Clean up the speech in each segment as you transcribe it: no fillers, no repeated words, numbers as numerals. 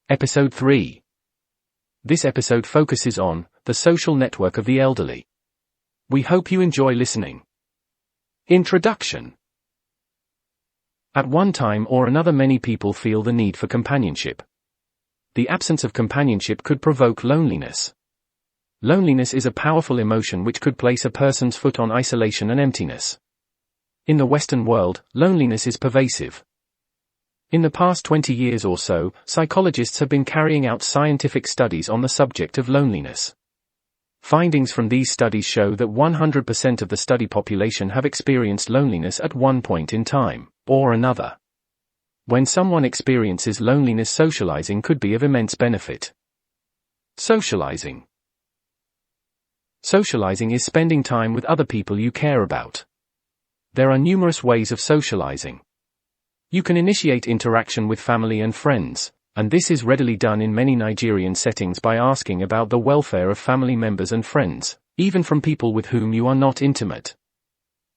Episode 3. This episode focuses on the social network of the elderly. We hope you enjoy listening. Introduction. At one time or another, many people feel the need for companionship. The absence of companionship could provoke loneliness. Loneliness is a powerful emotion which could place a person's foot on isolation and emptiness. In the Western world, loneliness is pervasive. In the past 20 years or so, psychologists have been carrying out scientific studies on the subject of loneliness. Findings from these studies show that 100% of the study population have experienced loneliness at one point in time or another. When someone experiences loneliness, socializing could be of immense benefit. Socializing. Socializing is spending time with other people you care about. There are numerous ways of socializing. You can initiate interaction with family and friends, and this is readily done in many Nigerian settings by asking about the welfare of family members and friends, even from people with whom you are not intimate.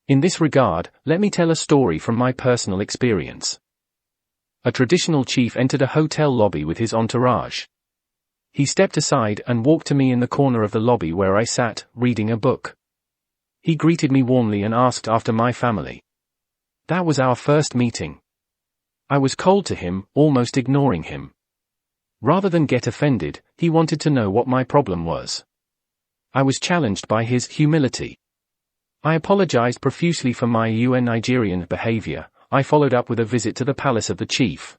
In this regard, let me tell a story from my personal experience. A traditional chief entered a hotel lobby with his entourage. He stepped aside and walked to me in the corner of the lobby where I sat, reading a book. He greeted me warmly and asked after my family. That was our first meeting. I was cold to him, almost ignoring him. Rather than get offended, he wanted to know what my problem was. I was challenged by his humility. I apologized profusely for my Nigerian behavior. I followed up with a visit to the palace of the chief.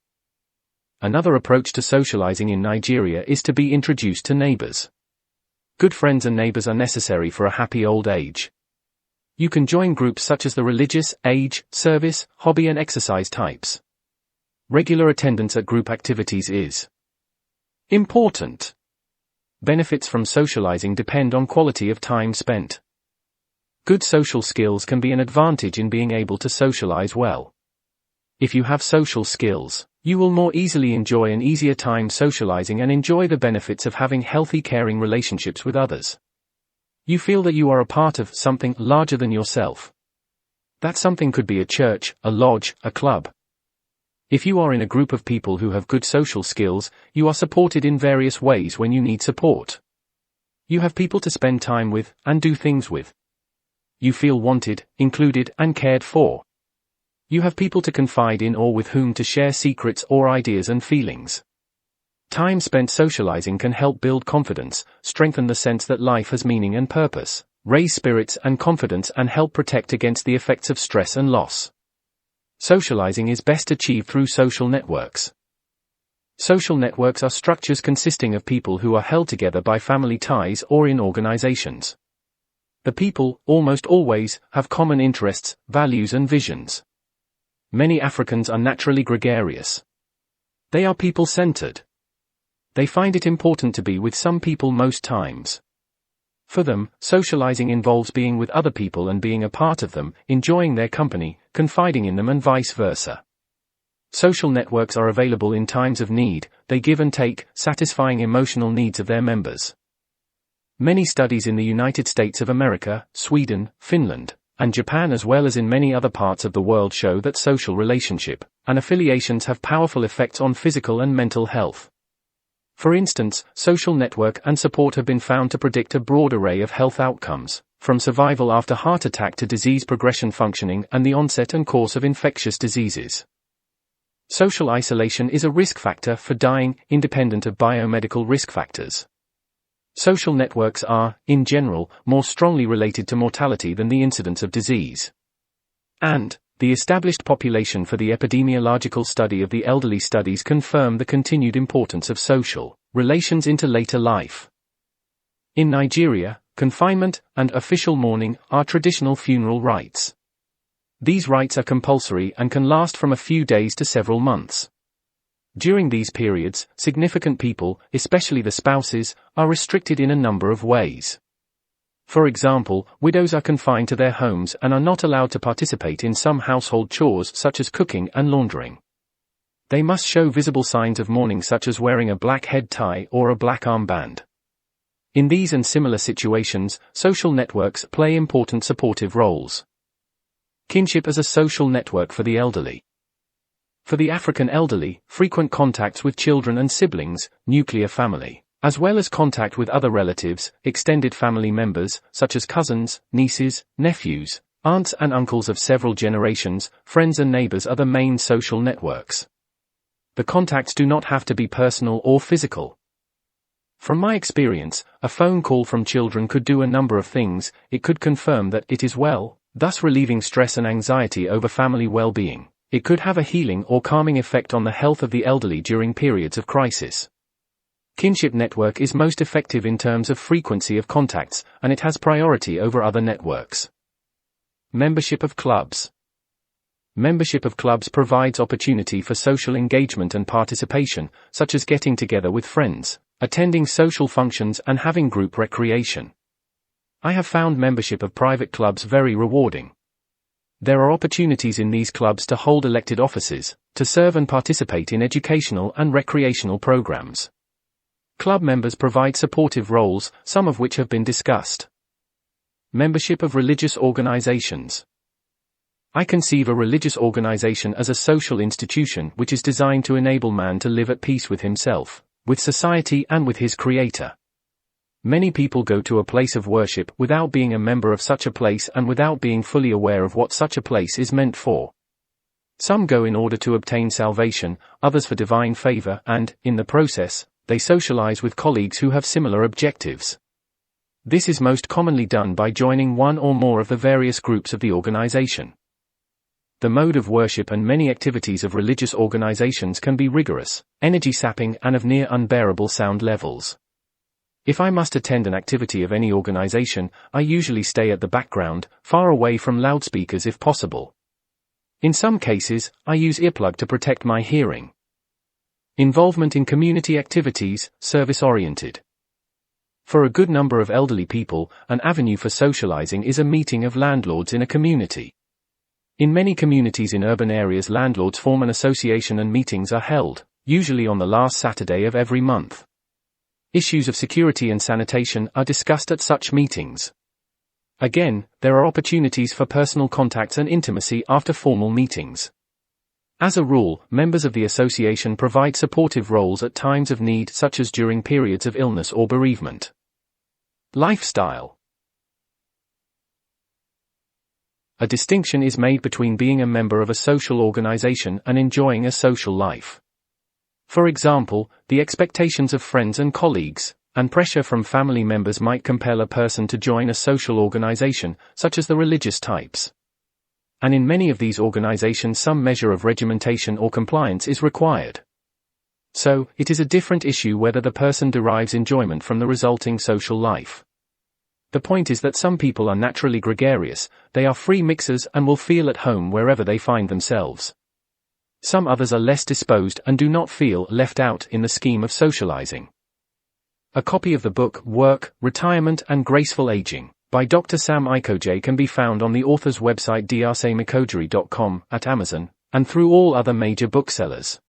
Another approach to socializing in Nigeria is to be introduced to neighbors. Good friends and neighbors are necessary for a happy old age. You can join groups such as the religious, age, service, hobby and exercise types. Regular attendance at group activities is important. Benefits from socializing depend on quality of time spent. Good social skills can be an advantage in being able to socialize well. If you have social skills, you will more easily enjoy an easier time socializing and enjoy the benefits of having healthy, caring relationships with others. You feel that you are a part of something larger than yourself. That something could be a church, a lodge, a club. If you are in a group of people who have good social skills, you are supported in various ways when you need support. You have people to spend time with and do things with. You feel wanted, included, and cared for. You have people to confide in or with whom to share secrets or ideas and feelings. Time spent socializing can help build confidence, strengthen the sense that life has meaning and purpose, raise spirits and confidence, and help protect against the effects of stress and loss. Socializing is best achieved through social networks. Social networks are structures consisting of people who are held together by family ties or in organizations. The people, almost always, have common interests, values and visions. Many Africans are naturally gregarious. They are people-centered. They find it important to be with some people most times. For them, socializing involves being with other people and being a part of them, enjoying their company, confiding in them and vice versa. Social networks are available in times of need. They give and take, satisfying emotional needs of their members. Many studies in the United States of America, Sweden, Finland, and Japan, as well as in many other parts of the world, show that social relationship and affiliations have powerful effects on physical and mental health. For instance, social network and support have been found to predict a broad array of health outcomes, from survival after heart attack to disease progression, functioning, and the onset and course of infectious diseases. Social isolation is a risk factor for dying, independent of biomedical risk factors. Social networks are, in general, more strongly related to mortality than the incidence of disease. And the established population for the epidemiological study of the elderly studies confirm the continued importance of social relations into later life. In Nigeria, confinement and official mourning are traditional funeral rites. These rites are compulsory and can last from a few days to several months. During these periods, significant people, especially the spouses, are restricted in a number of ways. For example, widows are confined to their homes and are not allowed to participate in some household chores such as cooking and laundering. They must show visible signs of mourning such as wearing a black head tie or a black armband. In these and similar situations, social networks play important supportive roles. Kinship as a social network for the elderly. For the African elderly, frequent contacts with children and siblings, nuclear family, as well as contact with other relatives, extended family members, such as cousins, nieces, nephews, aunts and uncles of several generations, friends and neighbors are the main social networks. The contacts do not have to be personal or physical. From my experience, a phone call from children could do a number of things. It could confirm that it is well, thus relieving stress and anxiety over family well-being. It could have a healing or calming effect on the health of the elderly during periods of crisis. Kinship network is most effective in terms of frequency of contacts, and it has priority over other networks. Membership of clubs. Membership of clubs provides opportunity for social engagement and participation, such as getting together with friends, attending social functions and having group recreation. I have found membership of private clubs very rewarding. There are opportunities in these clubs to hold elected offices, to serve and participate in educational and recreational programs. Club members provide supportive roles, some of which have been discussed. Membership of religious organizations. I conceive a religious organization as a social institution which is designed to enable man to live at peace with himself, with society and with his Creator. Many people go to a place of worship without being a member of such a place and without being fully aware of what such a place is meant for. Some go in order to obtain salvation, others for divine favor, and, in the process, they socialize with colleagues who have similar objectives. This is most commonly done by joining one or more of the various groups of the organization. The mode of worship and many activities of religious organizations can be rigorous, energy-sapping and of near unbearable sound levels. If I must attend an activity of any organization, I usually stay at the background, far away from loudspeakers if possible. In some cases, I use earplug to protect my hearing. Involvement in community activities, service-oriented. For a good number of elderly people, an avenue for socializing is a meeting of landlords in a community. In many communities in urban areas, landlords form an association and meetings are held, usually on the last Saturday of every month. Issues of security and sanitation are discussed at such meetings. Again, there are opportunities for personal contacts and intimacy after formal meetings. As a rule, members of the association provide supportive roles at times of need, such as during periods of illness or bereavement. Lifestyle. A distinction is made between being a member of a social organization and enjoying a social life. For example, the expectations of friends and colleagues, and pressure from family members might compel a person to join a social organization, such as the religious types. And in many of these organizations some measure of regimentation or compliance is required. So, it is a different issue whether the person derives enjoyment from the resulting social life. The point is that some people are naturally gregarious, they are free mixers and will feel at home wherever they find themselves. Some others are less disposed and do not feel left out in the scheme of socializing. A copy of the book, Work, Retirement and Graceful Aging, by Dr S O Aikhoje can be found on the author's website drsaikhojeri.com, at Amazon, and through all other major booksellers.